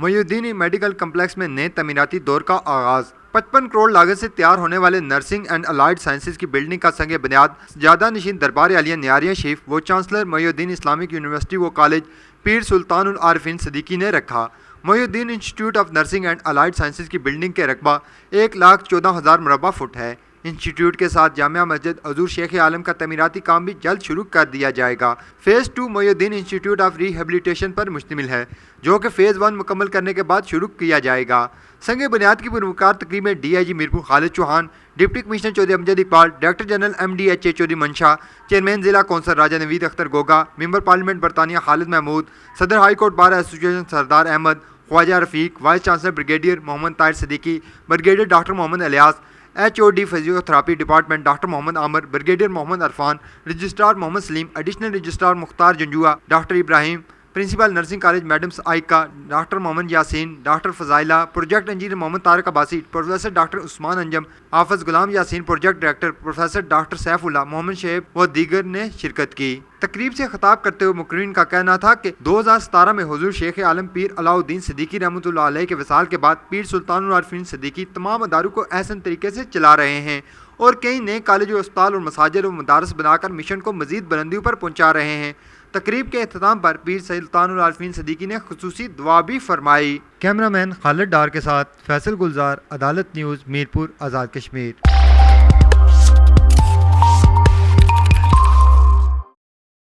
Mohiuddin medical complex में नए तमीराती दौर का आगाज। 55 करोड़ लागत से तैयार होने वाले नर्सिंग एंड अलाइड साइंसेज की बिल्डिंग का संग बुनियाद ज़्यादा नशीन दरबार आलिया नियारिया शरीफ वो चांसलर मोहिउद्दीन इस्लामिक यूनिवर्सिटी व कॉलेज पीर सुल्तान उल आरिफीन सिद्दीकी ने रखा। Mohiuddin institute of nursing and allied sciences की बिल्डिंग के रकबा 1,14,000 मुरबा फुट है। इंस्टीट्यूट के साथ जामिया मस्जिद हजूर शेख आलम का तमीराती काम भी जल्द शुरू कर दिया जाएगा। Phase 2 Mohiuddin institute of rehabilitation पर मुश्तमिल है, जो कि फ़ेज़ 1 मुकम्मल करने के बाद शुरू किया जाएगा। संग बुनियाद की पुरवकार तकरीब में DIG Mirpur Khalid Chauhan, deputy commissioner Chaudhry Amjad Iqbal, director general MDHA Chaudhry Mansha, chairman जिला council Raja Naveed Akhtar Goga, member parliament बरतानिया खालिद महमूद, सदर high court bar association Sardar Ahmed, Khawaja Rafiq, vice chancellor brigadier Mohammad Tahir Siddiqui, brigadier doctor Mohammad Ilyas, HOD physiotherapy department doctor Mohammad Aamir, brigadier Mohammad Irfan, registrar Mohammad Saleem, additional registrar Mukhtar Janjua, doctor Ibrahim, principal nursing college madams आइका, doctor Mohammad Yasin, doctor Fazaila, project engineer Mohammad Tariq Abbasi, professor doctor Usman Anjum, Hafiz Ghulam Yasin, project director professor doctor Saifullah, Mohammad Shoaib व दीगर ने शिरकत की। तकरीब से खिताब करते हुए मुकर्रीन का कहना था कि 2017 में हुजूर शेख आलम पीर अलाउद्दीन सिद्दीकी रहमतुल्लाह अलैह के विसाल के बाद पीर सुल्तान उल आरिफीन सिद्दीकी तमाम अदारों को एहसन तरीके से चला रहे हैं और कई नए कॉलेज, अस्पताल और मसाजिद और मदारस बनाकर मिशन को मजीद बुलंदियों पर पहुँचा रहे हैं। तकरीब के अख्ताम पर पीर सुल्तान उल आरिफीन सिद्दीकी ने खुसूसी दुआ भी फरमाई। कैमरामैन खालिद डार के साथ फैसल गुलजार, अदालत न्यूज़, मीरपुर, आज़ाद कश्मीर।